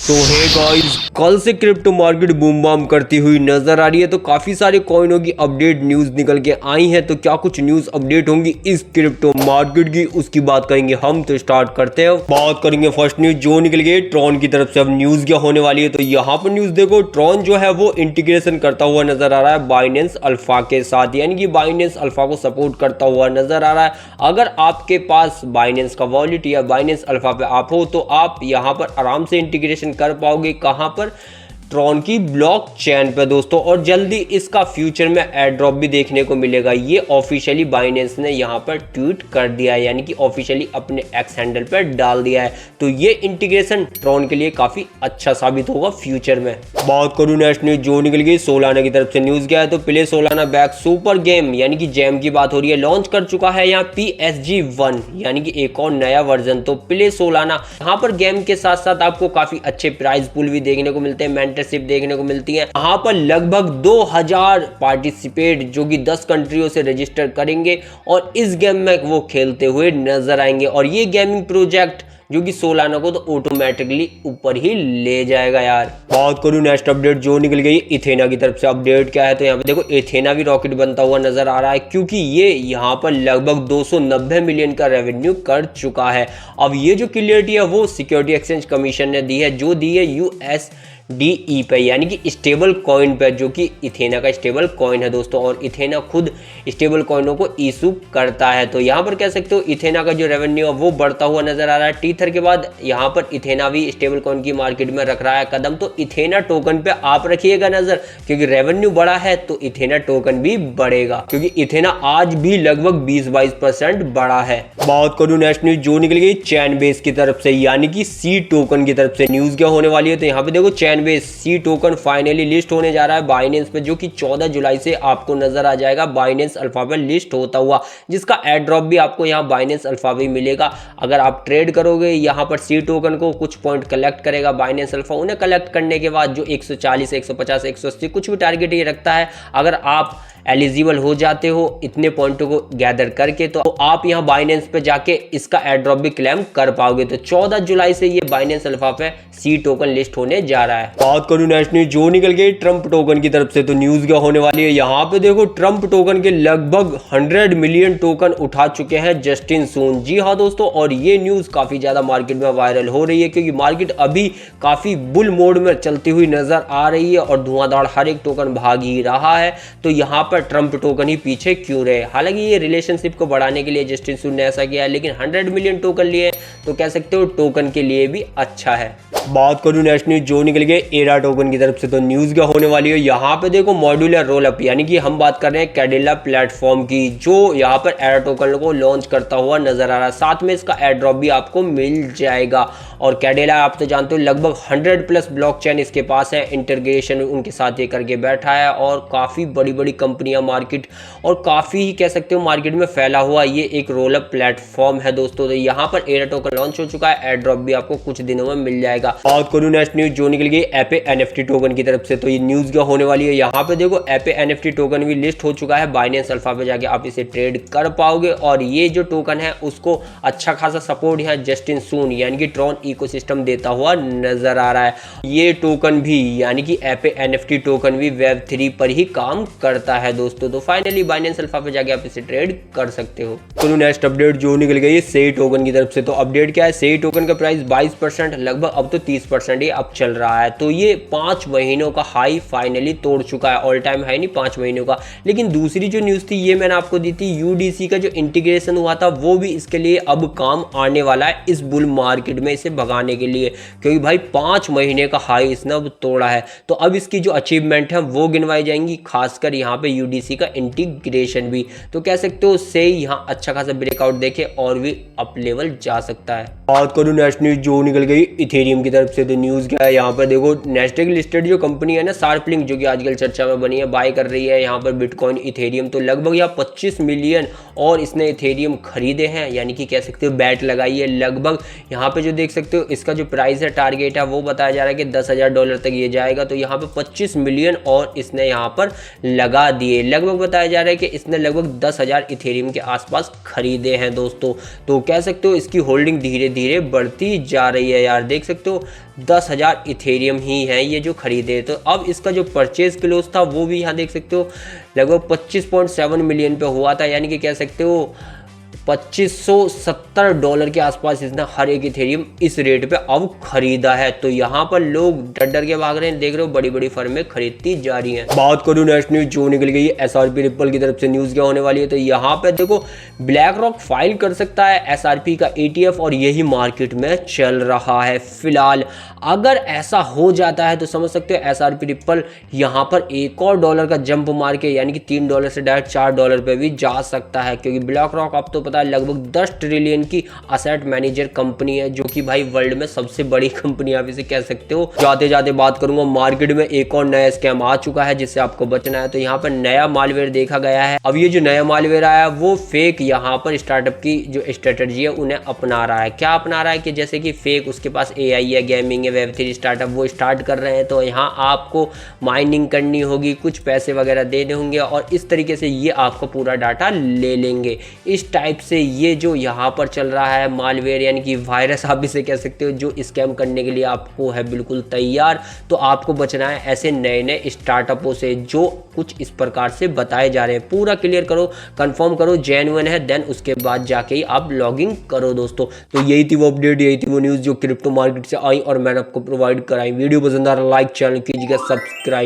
तो hey guys, कल से क्रिप्टो मार्केट बूम बाम करती हुई नजर आ रही है। तो काफी सारे कॉइनों की अपडेट न्यूज निकल के आई हैं। तो क्या कुछ न्यूज अपडेट होंगी इस क्रिप्टो मार्केट की, उसकी बात करेंगे हम। तो स्टार्ट करते हैं। बात करेंगे फर्स्ट न्यूज जो निकल गई ट्रॉन की तरफ से। अब न्यूज क्या होने वाली है, तो यहाँ पर न्यूज देखो, ट्रॉन जो है वो इंटीग्रेशन करता हुआ नजर आ रहा है बाइनेंस अल्फा के साथ, यानी कि बाइनेंस अल्फा को सपोर्ट करता हुआ नजर आ रहा है। अगर आपके पास बाइनेंस का वॉलेट या बाइनेंस अल्फा पे आप हो तो आप यहाँ पर आराम से इंटीग्रेशन कर पाओगे। कहां पर? ट्रॉन की ब्लॉक चेन पे दोस्तों। और जल्दी इसका फ्यूचर में एयर ड्रॉप भी देखने को मिलेगा। ये ऑफिशियली बाइनेंस ने यहां पर ट्वीट कर दिया है, यानी कि ऑफिशियली अपने एक्स हैंडल पर डाल दिया है। तो ये इंटीग्रेशन ट्रॉन के लिए काफी अच्छा साबित होगा फ्यूचर में। बात करूं नेक्स्ट न्यूज जो निकल गई सोलाना की तरफ से। न्यूज क्या है, तो play Solana back super game यानी कि जैम की बात हो रही है, लॉन्च कर चुका है यहाँ PSG1 यानी कि एक और नया वर्जन। तो प्ले सोलाना यहाँ पर गेम के साथ साथ आपको काफी अच्छे प्राइज पूल भी देखने को मिलते हैं, मेंटरशिप देखने को मिलती है। यहाँ पर लगभग 2000 पार्टिसिपेट जो कि 10 कंट्रियों से रजिस्टर करेंगे और इस गेम में वो खेलते हुए नजर आएंगे। और ये गेमिंग प्रोजेक्ट जो कि सोलाना को तो ऑटोमेटिकली ऊपर ही ले जाएगा यार। बात करूं नेक्स्ट अपडेट जो निकल गई इथेना की तरफ से। अपडेट क्या है, तो यहाँ पे देखो इथेना भी रॉकेट बनता हुआ नजर आ रहा है, क्योंकि ये यहाँ पर लगभग 290 मिलियन का रेवेन्यू कर चुका है। अब ये जो क्लियरिटी है वो सिक्योरिटी एक्सचेंज कमीशन ने दी है, जो दी है USDE पे, यानी कि स्टेबल कॉइन पे, जो कि इथेना का स्टेबल कॉइन है दोस्तों। और इथेना खुद स्टेबल कॉइनों को इशू करता है। तो यहाँ पर कह सकते हो इथेना का जो रेवेन्यू है वो बढ़ता हुआ नजर आ रहा है। टीथर के बाद यहाँ पर इथेना भी स्टेबल कॉइन की मार्केट में रख रहा है कदम। तो इथेना टोकन पे आप रखिएगा नजर, क्योंकि रेवेन्यू बढ़ा है तो इथेना टोकन भी बढ़ेगा, क्योंकि इथेना आज भी लगभग 20-22% बढ़ा है। बात करूं नेक्स्ट न्यूज जो निकल गई चैन बेस की तरफ से, यानी कि सी टोकन की तरफ से। न्यूज क्या होने वाली है, तो यहाँ पे देखो चैनबेस सी टोकन फाइनली लिस्ट होने जा रहा है बाइनेंस पे, जो कि 14 जुलाई से आपको नजर आ जाएगा बाइनेंस अल्फा पे लिस्ट होता हुआ, जिसका एयर ड्रॉप भी आपको यहाँ बाइनेंस अल्फा पे मिलेगा। अगर आप ट्रेड करोगे यहाँ पर सी टोकन को, कुछ पॉइंट कलेक्ट करेगा बाइनेंस अल्फा। उन्हें कलेक्ट करने के बाद जो 140 150 180 कुछ भी टारगेट ये रखता है, अगर आप एलिजिबल हो जाते हो इतने पॉइंटों को गैदर करके, तो आप यहाँ बाइनेंस पे जाके इसका एयर ड्रॉप भी क्लेम कर पाओगे। तो 14 जुलाई से ये बाइनेंस अल्फा पे सी टोकन लिस्ट होने जा रहा है। बात करूं नेक्स्ट न्यूज जो निकल गई ट्रम्प टोकन की तरफ से। तो न्यूज क्या होने वाली है, यहाँ पे देखो ट्रम्प टोकन के लगभग 100 मिलियन टोकन उठा चुके हैं जस्टिन सून। जी हाँ दोस्तों, और ये न्यूज काफी ज्यादा मार्केट में वायरल हो रही है, क्योंकि मार्केट अभी काफी बुल मोड में चलती हुई नजर आ रही है और धुआंधार हर एक टोकन भाग ही रहा है। तो यहाँ पर ट्रम्प टोकन ही पीछे क्यों रहे? हालांकि ये रिलेशनशिप को बढ़ाने के लिए जस्टिन सून ने ऐसा किया है, लेकिन 100 मिलियन टोकन लिए तो कह सकते हो टोकन के लिए भी अच्छा है। बात करूं नेक्स्ट न्यूज जो निकल गए एरा टोकन की तरफ से। तो न्यूज क्या होने वाली है, यहाँ पे देखो मॉड्यूलर रोल अप, यानी कि हम बात कर रहे हैं कैडेला प्लेटफॉर्म की, जो यहाँ पर एरा टोकन को लॉन्च करता हुआ नजर आ रहा है। साथ में इसका एयर ड्रॉप भी आपको मिल जाएगा। और कैडेला आप तो जानते हो लगभग 100+ ब्लॉकचेन इसके पास है, इंटीग्रेशन उनके साथ ये करके बैठा है। और काफ़ी बड़ी बड़ी कंपनियां मार्केट और काफ़ी ही कह सकते हो मार्केट में फैला हुआ ये एक रोल अप प्लेटफॉर्म है दोस्तों। तो यहाँ पर एरा टोकन लॉन्च हो चुका है, एयर ड्रॉप भी आपको कुछ दिनों में मिल जाएगा। बात करूं नेक्स्ट न्यूज जो निकल गई एपे NFT टोकन की तरफ से। तो ये न्यूज क्या होने वाली है, यहाँ पे देखो एपे NFT टोकन भी लिस्ट हो चुका है बाइनेंस अल्फा पे, जाके आप इसे ट्रेड कर पाओगे। और ये जो टोकन है उसको अच्छा खासा सपोर्ट यहाँ जस्टिन सून यानी कि ट्रॉन इकोसिस्टम देता हुआ नजर आ रहा है। ये टोकन भी यानी कि एपे NFT टोकन भी Web3 पर ही काम करता है दोस्तों। तो फाइनली बाइनेंस अल्फा पे जाके आप इसे ट्रेड कर सकते हो। तो नेक्स्ट अपडेट जो निकल गई है सेई टोकन की तरफ से। तो अपडेट क्या है, सेई टोकन का प्राइस 22% लगभग अब तो 30% ही अब चल रहा है। तो ये 5 महीनों का हाई फाइनली तोड़ चुका है, ऑल टाइम हाई नहीं 5 महीनों का। लेकिन दूसरी जो न्यूज़ थी ये मैंने आपको दी थी, UDC का जो इंटीग्रेशन हुआ था वो भी इसके लिए अब काम आने वाला है इस बुल मार्केट में इसे भगाने के लिए, क्योंकि भाई 5 महीने का हाई इसने अब तोड़ा है। तो अब इसकी जो अचीवमेंट है वो गिनवाई जाएंगी, खासकर यहाँ पे UDC का इंटीग्रेशन भी। तो कह सकते हो उससे यहाँ अच्छा खासा ब्रेकआउट देखे और भी अप लेवल जा सकता है। बात करूँ नेक्स्ट न्यूज जो निकल गई इथेरियम की तरफ से। तो न्यूज़ क्या है, यहाँ पर देखो नेस्टेक लिस्टेड जो कंपनी है ना शार्पलिंक, जो कि आजकल चर्चा में बनी है, बाय कर रही है यहाँ पर बिटकॉइन इथेरियम। तो लगभग यहाँ 25 मिलियन और इसने इथेरियम खरीदे हैं, यानी कि कह सकते हो बैट लगाई है लगभग। यहाँ पे जो देख सकते सकते हो इसका जो प्राइस है, टारगेट है, वो बताया जा रहा है कि $10,000 तक ये जाएगा। तो यहाँ पे 25 मिलियन और इसने यहाँ पर लगा दिए। लगभग बताया जा रहा है कि इसने लगभग 10,000 इथेरियम के आसपास खरीदे हैं दोस्तों। तो कह सकते हो इसकी होल्डिंग धीरे धीरे बढ़ती जा रही है यार। देख सकते हो 10,000 इथेरियम ही है ये जो खरीदे। तो अब इसका जो परचेज क्लोज था वो भी यहाँ देख सकते हो लगभग 25.7 मिलियन पे हुआ था, यानी कि कह सकते हो $2570 के आसपास इसने हर एक इथेरियम इस रेट पे अब खरीदा है। तो यहाँ पर लोग डर डर के भाग रहे हैं, देख रहे हो बड़ी बड़ी फर्में खरीदती जा रही हैं। बात करूँ नेक्स्ट न्यूज जो निकल गई है SRP रिपल की तरफ से, न्यूज क्या होने वाली है। तो यहाँ पे देखो ब्लैक रॉक फाइल कर सकता है SRP का ETF और यही मार्केट में चल रहा है फिलहाल। अगर ऐसा हो जाता है तो समझ सकते हो SRP रिपल यहाँ पर एक और डॉलर का जंप मार के यानी कि $3 से डायरेक्ट $4 पे भी जा सकता है, क्योंकि ब्लैक रॉक अब तो पता है लगभग 10 ट्रिलियन की असेट मैनेजर कंपनी है, जो कि भाई वर्ल्ड में सबसे बड़ी कंपनी आप इसे कह सकते हो। जाते जाते बात करूंगा मार्केट में एक और नया स्कैम आ चुका है जिससे आपको बचना है। तो यहाँ पर नया मालवेयर देखा गया है। अब ये जो नया मालवेयर आया वो फेक यहाँ पर स्टार्टअप की जो स्ट्रेटजी है उन्हें अपना रहा है। क्या अपना रहा है कि जैसे कि फेक उसके पास AI है, गेमिंग है, Web3 स्टार्टअप वो स्टार्ट कर रहे हैं, तो यहाँ आपको माइनिंग करनी होगी, कुछ पैसे वगैरह देने होंगे और इस तरीके से ये आपका पूरा डाटा ले लेंगे। इस टाइप से ये जो यहाँ पर चल रहा है मालवेयर यानी कि वायरस आप इसे कह सकते हो, जो स्कैम करने के लिए आपको है बिल्कुल तैयार। तो आपको बचना है ऐसे नए नए स्टार्टअपों से जो कुछ इस प्रकार से बताए जा रहे हैं। पूरा क्लियर करो, कंफर्म करो जेन्युइन है, देन उसके बाद जाके ही आप लॉगिंग करो दोस्तों। तो यही थी वो अपडेट, यही थी वो न्यूज़ जो क्रिप्टो मार्केट से आई और मैंने आपको प्रोवाइड कराई। वीडियो पसंद आ रहा लाइक, चैनल कीजिएगा सब्सक्राइब।